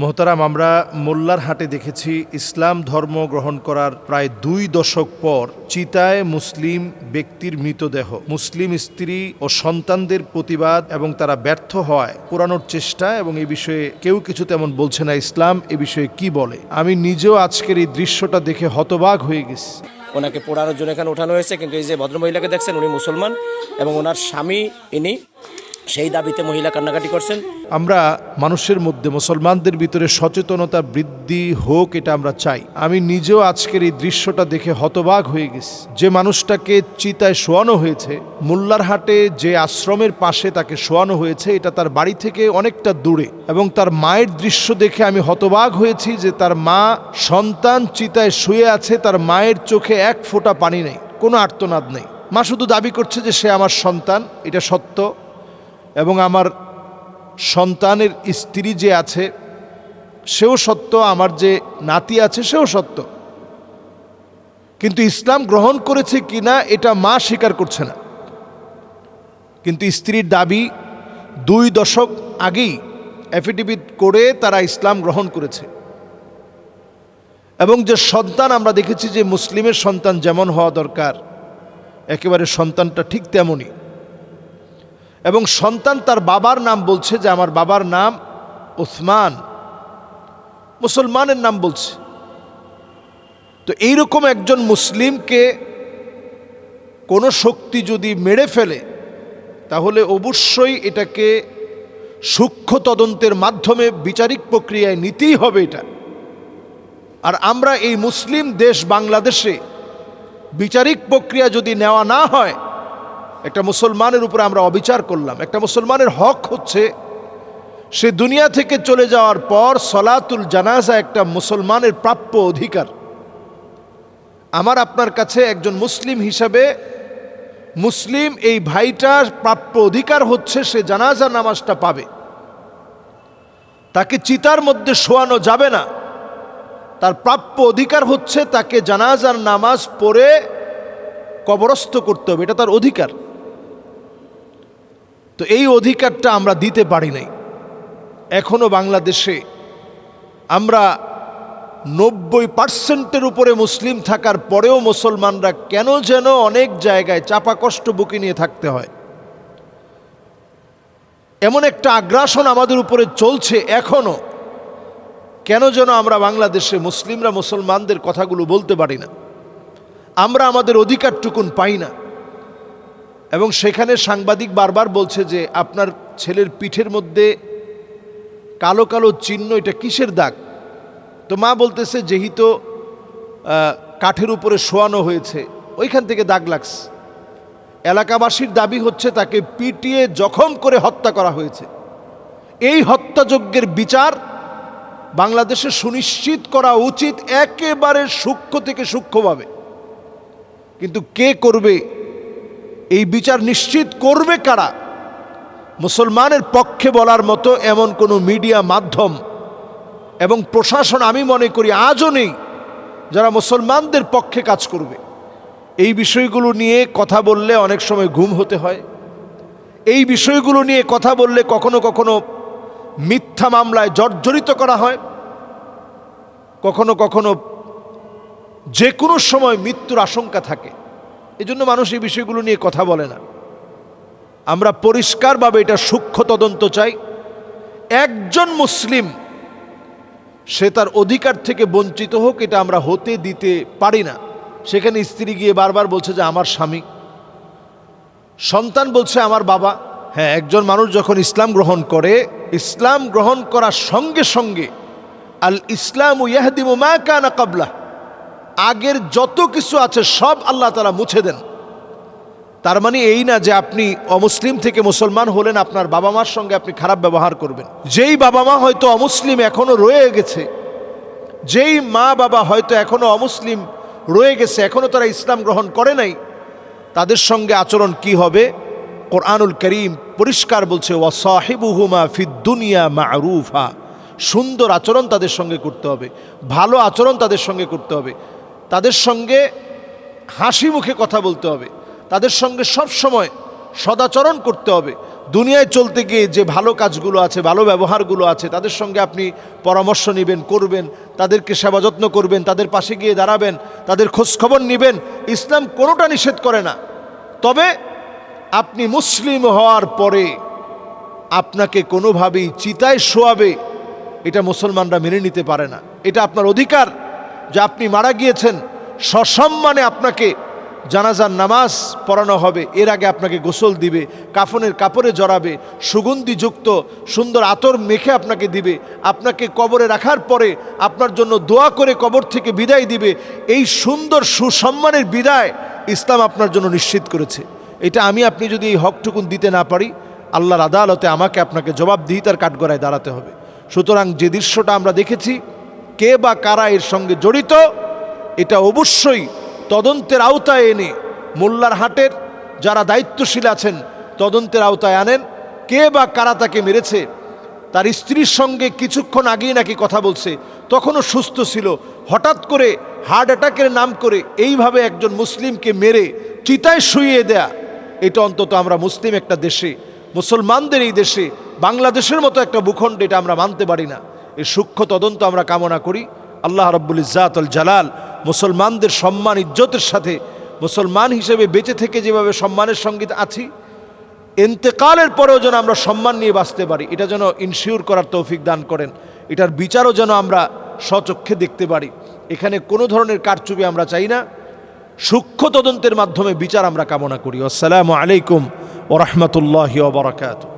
মোহতারাম, আমরা মোল্লার হাটে দেখেছি ইসলাম ধর্ম গ্রহণ করার প্রায় 2 দশক পর চিতায় মুসলিম ব্যক্তির মৃতদেহ, মুসলিম স্ত্রী ও সন্তানদের প্রতিবাদ এবং তারা ব্যর্থ হয় পোড়ানোর চেষ্টা, এবং এই বিষয়ে কেউ কিছু তেমন বলছে না। ইসলাম এ বিষয়ে কি বলে? আমি নিজেও আজকের এই দৃশ্যটা দেখে হতবাক হয়ে গেছি। ওনাকে পোড়ানোর জন্য এখানে ওঠানো হয়েছে, কিন্তু এই যে ভদ্রমহিলাকে দেখছেন উনি মুসলমান এবং ওনার স্বামী ইনি সেই দাবিতে মহিলা কান্নাকাটি করছেন। আমরা মানুষের মধ্যে, মুসলমানদের ভিতরে সচেতনতা বৃদ্ধি হোক, এটা আমরা চাই। আমি নিজেও আজকের এই দৃশ্যটা দেখে হতবাক হয়ে গেছি। যে মানুষটাকে চিতায় শোয়ানো হয়েছে, মোল্লার হাটে যে আশ্রমের পাশে তাকে শোয়ানো হয়েছে, এটা তার বাড়ি থেকে অনেকটা দূরে, এবং তার মায়ের দৃশ্য দেখে আমি হতবাক হয়েছি যে তার মা, সন্তান চিতায় শুয়ে আছে, তার মায়ের চোখে এক ফোঁটা পানি নেই, কোনো আর্তনাদ নেই। মা শুধু দাবি করছে যে সে আমার সন্তান, এটা সত্য, এবং আমার সন্তানের স্ত্রী যে আছে সেও সত্য, আমার যে নাতি আছে সেও সত্য। কিন্তু ইসলাম গ্রহণ করেছে কিনা এটা মা স্বীকার করছে না। কিন্তু স্ত্রীর দাবি 2 দশক আগেই অ্যাফিডেভিট করে তারা ইসলাম গ্রহণ করেছে। এবং যে সন্তান আমরা দেখেছি যে মুসলিমের সন্তান যেমন হওয়া দরকার, একেবারে সন্তানটা ঠিক তেমনই। এবং সন্তান তার বাবার নাম বলছে যে আমার বাবার নাম উসমান, মুসলমানের নাম বলছে। তো এইরকম একজন মুসলিমকে কোনো শক্তি যদি মেরে ফেলে, তাহলে অবশ্যই এটাকে সূক্ষ্ম তদন্তের মাধ্যমে বিচারিক প্রক্রিয়ায় নিতেই হবে এটা। আর আমরা এই মুসলিম দেশ বাংলাদেশে বিচারিক প্রক্রিয়া যদি নেওয়া না হয়, একটা মুসলমানের উপরে আমরা অবিচার করলাম। একটা মুসলমানের হক হচ্ছে সে দুনিয়া থেকে চলে যাওয়ার পর সলাতুল জানাজা একটা মুসলমানের প্রাপ্য অধিকার। আমার আপনার কাছে একজন মুসলিম হিসাবে মুসলিম এই ভাইটার প্রাপ্য অধিকার হচ্ছে সে জানাজা নামাজটা পাবে। তাকে চিতার মধ্যে শোয়ানো যাবে না, তার প্রাপ্য অধিকার হচ্ছে তাকে জানাজার নামাজ পড়ে কবরস্থ করতে হবে, এটা তার অধিকার। তো এই অধিকারটা আমরা দিতে পারি নাই। এখনো বাংলাদেশে আমরা 90% উপরে মুসলিম থাকার পরেও মুসলমানরা কেন যেন অনেক জায়গায় চাপা কষ্ট বুকে নিয়ে থাকতে হয়। এমন একটা আগ্রাসন আমাদের উপরে চলছে এখনো, কেন যেন আমরা বাংলাদেশে মুসলিমরা মুসলমানদের কথাগুলো বলতে পারি না, আমরা আমাদের অধিকারটুকুন পাই না। এবং সেখানে সাংবাদিক বারবার বলছে যে আপনার ছেলের পিঠের মধ্যে কালো কালো চিহ্ন, এটা কিসের দাগ? তো মা বলতেছে যেহেতু কাঠের উপরে শোয়ানো হয়েছে ওইখান থেকে দাগ লাগছে। এলাকাবাসীর দাবি হচ্ছে তাকে পিটিয়ে জখম করে হত্যা করা হয়েছে। এই হত্যাযজ্ঞের বিচার বাংলাদেশে সুনিশ্চিত করা উচিত একেবারে সূক্ষ্ম থেকে সূক্ষ্মভাবে। কিন্তু কে করবে এই বিচার? নিশ্চিত করবে কারা? মুসলমানের পক্ষে বলার মতো এমন কোনো মিডিয়া মাধ্যম এবং প্রশাসন আমি মনে করি আজও নেই যারা মুসলমানদের পক্ষে কাজ করবে। এই বিষয়গুলো নিয়ে কথা বললে অনেক সময় ঘুম হতে হয়। এই বিষয়গুলো নিয়ে কথা বললে কখনো কখনো মিথ্যা মামলায় জর্জরিত করা হয়, কখনো কখনো যে কোনো সময় মৃত্যুর আশঙ্কা থাকে। এজন্য মানুষ এই বিষয়গুলো নিয়ে কথা বলে না। আমরা পরিষ্কারভাবে এটা সূক্ষ্ম তদন্ত চাই। একজন মুসলিম সে তার অধিকার থেকে বঞ্চিত হোক, এটা আমরা হতে দিতে পারি না। সেখানে স্ত্রী গিয়ে বারবার বলছে যে আমার স্বামী, সন্তান বলছে আমার বাবা। হ্যাঁ, একজন মানুষ যখন ইসলাম গ্রহণ করে, ইসলাম গ্রহণ করার সঙ্গে সঙ্গে আল ইসলামু ইয়াহদিমু মা কানা ক্বাবলা, আগের যত কিছু আছে সব আল্লাহ তাআলা মুছে দেন। তার মানে এই না যে আপনি অমুসলিম থেকে মুসলমান হলেন, আপনার বাবা মার সঙ্গে আপনি খারাপ ব্যবহার করবেন। যেই বাবা মা হয়তো অমুসলিম এখনো রয়ে গেছে, যেই মা বাবা হয়তো এখনো অমুসলিম রয়ে গেছে, এখনো তারা ইসলাম গ্রহণ করে নাই, তাদের সঙ্গে আচরণ কি হবে? কোরআনুল কারীম পরিষ্কার বলছে ওয়াসাহিবুহুমা ফিদ দুনিয়া মা'রুফা, সুন্দর আচরণ তাদের সঙ্গে করতে হবে, ভালো আচরণ তাদের সঙ্গে করতে হবে, তাদের সঙ্গে হাসি মুখে কথা বলতে হবে, তাদের সঙ্গে সব সময় সদাচরণ করতে হবে, দুনিয়ায় চলতে গিয়ে যে ভালো কাজগুলো আছে, ভালো ব্যবহারগুলো আছে, তাদের সঙ্গে আপনি পরামর্শ নেবেন, করবেন, তাদেরকে সেবা যত্ন করবেন, তাদের পাশে গিয়ে দাঁড়াবেন, তাদের খোঁজখবর নেবেন। ইসলাম কোনোটা নিষেধ করে না। তবে আপনি মুসলিম হওয়ার পরে আপনাকে কোনোভাবেই চিতায় শোয়াবে, এটা মুসলমানরা মেনে নিতে পারে না। এটা আপনার অধিকার যে আপনি মারা গিয়েছেন, সসম্মানে আপনাকে জানাজার নামাজ পড়ানো হবে, এর আগে আপনাকে গোসল দিবে, কাফনের কাপড়ে জড়াবে, সুগন্ধিযুক্ত সুন্দর আতর মেখে আপনাকে দিবে, আপনাকে কবরে রাখার পরে আপনার জন্য দোয়া করে কবর থেকে বিদায় দিবে। এই সুন্দর সুসম্মানের বিদায় ইসলাম আপনার জন্য নিশ্চিত করেছে। এটা আমি আপনি যদি এই হকটুকুন দিতে না পারি, আল্লাহর আদালতে আমাকে আপনাকে জবাবদিহিতার কাঠগড়ায় দাঁড়াতে হবে। সুতরাং যে দৃশ্যটা আমরা দেখেছি, কে বা কারা এর সঙ্গে জড়িত, এটা অবশ্যই তদন্তের আওতায় এনে মোল্লার হাটের যারা দায়িত্বশীল আছেন তদন্তের আওতায় আনেন। কে বা কারা তাকে মেরেছে, তার স্ত্রীর সঙ্গে কিছুক্ষণ আগেই নাকি কথা বলছে, তখনও সুস্থ ছিল, হঠাৎ করে হার্ট অ্যাটাকের নাম করে এইভাবে একজন মুসলিমকে মেরে চিতায় শুইয়ে দেয়া, এটা অন্তত আমরা মুসলিম একটা দেশে, মুসলমানদের এই দেশে, বাংলাদেশের মতো একটা ভূখণ্ডে এটা আমরা মানতে পারি না। এই সূক্ষ্ম তদন্ত আমরা কামনা করি। আল্লাহ রাব্বুল ইজ্জাতুল জালাল মুসলমানদের সম্মান ইজ্জতের সাথে মুসলমান হিসেবে বেঁচে থেকে যেভাবে সম্মানের সঙ্গে আছি, ইন্তেকালের পরেও যেন আমরা সম্মান নিয়ে বাঁচতে পারি, এটা যেন ইনশিওর করার তৌফিক দান করেন। এটার বিচারও যেন আমরা স্বচক্ষে দেখতে পারি। এখানে কোনো ধরনের কারচুপি আমরা চাই না, সূক্ষ্ম তদন্তের মাধ্যমে বিচার আমরা কামনা করি। আসসালামু আলাইকুম ওয়া রাহমাতুল্লাহি ওয়া বারাকাতুহু।